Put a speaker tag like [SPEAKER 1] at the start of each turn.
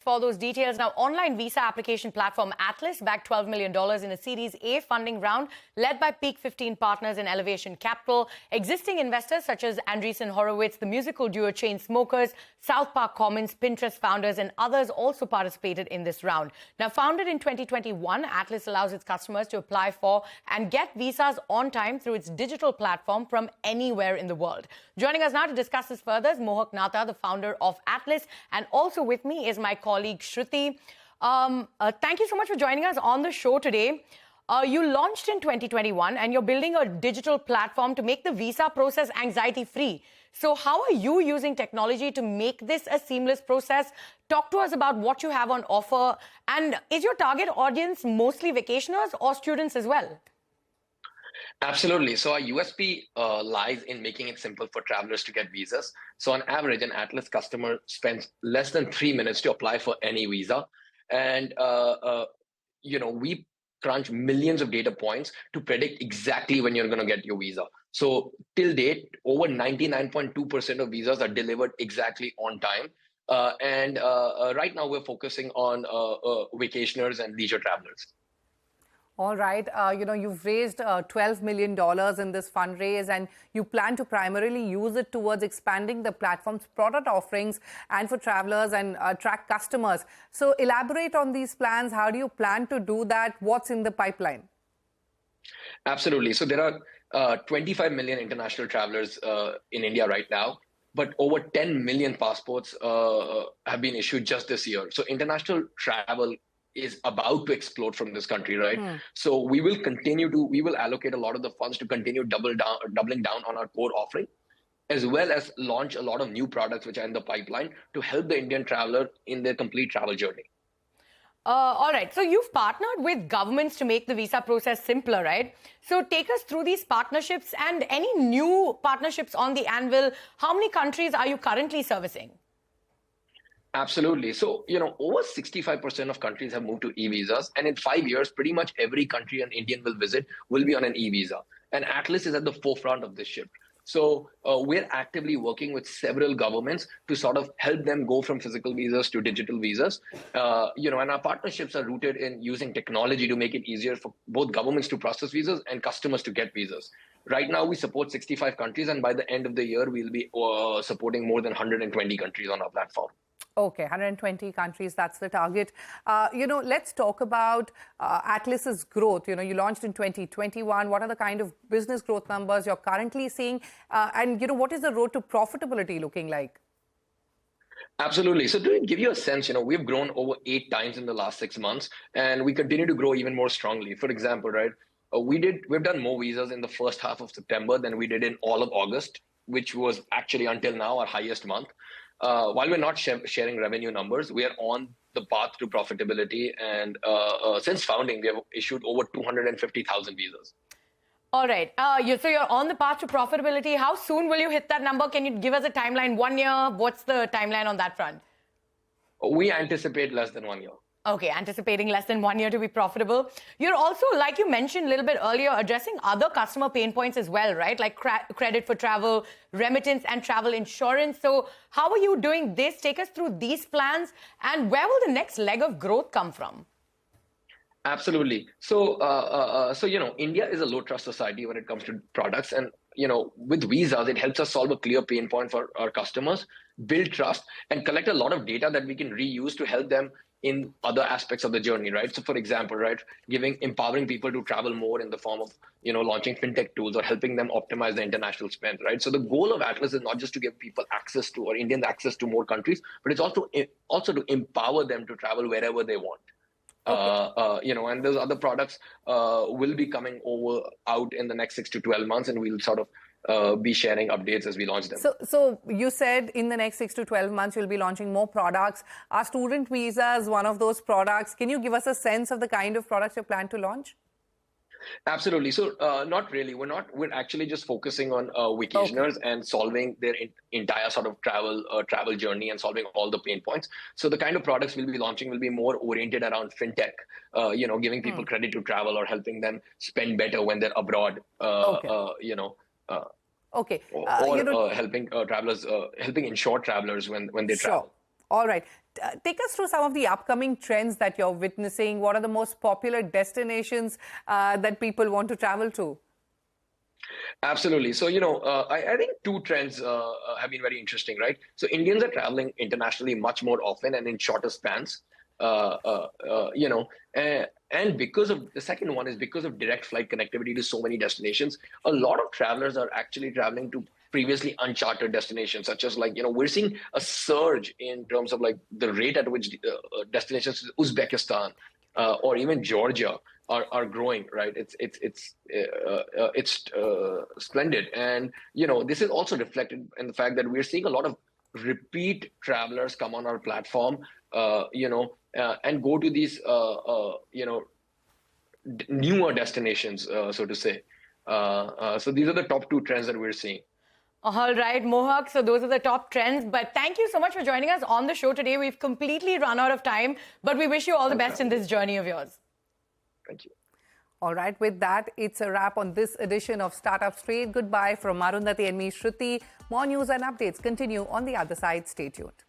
[SPEAKER 1] For those details, now online visa application platform Atlys backed $12 million in a Series A funding round led by Peak 15 partners in Elevation Capital. Existing investors such as Andreessen Horowitz, the musical duo Chainsmokers, South Park Commons, Pinterest founders and others also participated in this round. Now, founded in 2021, Atlys allows its customers to apply for and get visas on time through its digital platform from anywhere in the world. Joining us now to discuss this further is Mohak Nata, the founder of Atlys, and also with me is my colleague Shruti. Thank you so much for joining us on the show today. You launched in 2021 and you're building a digital platform to make the visa process anxiety-free. So how are you using technology to make this a seamless process? Talk to us about what you have on offer. And is your target audience mostly vacationers or students as well?
[SPEAKER 2] Absolutely. So our USP lies in making it simple for travelers to get visas. So on average, an Atlys customer spends less than 3 minutes to apply for any visa. And, we crunch millions of data points to predict exactly when you're going to get your visa. So till date, over 99.2% of visas are delivered exactly on time. Right now, we're focusing on vacationers and leisure travelers.
[SPEAKER 3] All right. You've raised $12 million in this fundraise, and you plan to primarily use it towards expanding the platform's product offerings and for travelers and attract customers. So elaborate on these plans. How do you plan to do that? What's in the pipeline?
[SPEAKER 2] Absolutely. So there are 25 million international travelers in India right now, but over 10 million passports have been issued just this year. So international travel is about to explode from this country, right? So we will allocate a lot of the funds to continue doubling down on our core offering, as well as launch a lot of new products which are in the pipeline to help the Indian traveler in their complete travel journey.
[SPEAKER 1] All right. So you've partnered with governments to make the visa process simpler, right? So take us through these partnerships and any new partnerships on the anvil. How many countries are you currently servicing?
[SPEAKER 2] Absolutely. So, over 65% of countries have moved to e-visas. And in 5 years, pretty much every country an Indian will visit will be on an e-visa. And Atlys is at the forefront of this shift. So we're actively working with several governments to sort of help them go from physical visas to digital visas. And our partnerships are rooted in using technology to make it easier for both governments to process visas and customers to get visas. Right now, we support 65 countries. And by the end of the year, we'll be supporting more than 120 countries on our platform.
[SPEAKER 3] Okay, 120 countries, that's the target. Let's talk about Atlys's growth. You launched in 2021. What are the kind of business growth numbers you're currently seeing? And what is the road to profitability looking like?
[SPEAKER 2] Absolutely. So to give you a sense, we've grown over 8 times in the last 6 months, and we continue to grow even more strongly. For example, right, we've done more visas in the first half of September than we did in all of August, which was actually until now our highest month. While we're not sharing revenue numbers, we are on the path to profitability. And since founding, we have issued over 250,000 visas.
[SPEAKER 1] All right. So you're on the path to profitability. How soon will you hit that number? Can you give us a timeline? 1 year? What's the timeline on that front?
[SPEAKER 2] We anticipate less than 1 year.
[SPEAKER 1] Okay, anticipating less than 1 year to be profitable. You're also, like you mentioned a little bit earlier, addressing other customer pain points as well, right? Like credit for travel, remittance, and travel insurance. So how are you doing this? Take us through these plans, and where will the next leg of growth come from?
[SPEAKER 2] Absolutely. So, India is a low trust society when it comes to products. And, with visas, it helps us solve a clear pain point for our customers, build trust, and collect a lot of data that we can reuse to help them in other aspects of the journey, right? So for example, right, empowering people to travel more in the form of, launching fintech tools or helping them optimize the international spend, right? So the goal of Atlys is not just to give people access to, or Indians access to more countries, but it's also to empower them to travel wherever they want. Okay. And those other products will be coming out in the next 6 to 12 months, and we'll sort of be sharing updates as we launch them.
[SPEAKER 3] So you said in the next 6 to 12 months, you'll be launching more products. Are student visas one of those products? Can you give us a sense of the kind of products you plan to launch?
[SPEAKER 2] Absolutely. So not really. We're actually just focusing on vacationers and solving their entire sort of travel journey and solving all the pain points. So the kind of products we'll be launching will be more oriented around fintech, giving people credit to travel or helping them spend better when they're abroad,
[SPEAKER 3] Okay.
[SPEAKER 2] Or helping travelers, helping insure travelers when they travel.
[SPEAKER 3] All right. Take us through some of the upcoming trends that you're witnessing. What are the most popular destinations that people want to travel to?
[SPEAKER 2] Absolutely. So, I think two trends have been very interesting, right? So Indians are traveling internationally much more often and in shorter spans. And because of the second one is because of direct flight connectivity to so many destinations, a lot of travelers are actually traveling to previously uncharted destinations, such as we're seeing a surge in terms of like the rate at which destinations to Uzbekistan or even Georgia are growing, right? It's splendid, and this is also reflected in the fact that we're seeing a lot of repeat travelers come on our platform, and go to these newer destinations, so to say. So these are the top two trends that we're seeing.
[SPEAKER 1] All right, Mohak. So those are the top trends. But thank you so much for joining us on the show today. We've completely run out of time, but we wish you all the best in this journey of yours.
[SPEAKER 2] Thank you.
[SPEAKER 3] All right, with that, it's a wrap on this edition of Startup Street. Goodbye from Arundhati and me, Shruti. More news and updates continue on the other side. Stay tuned.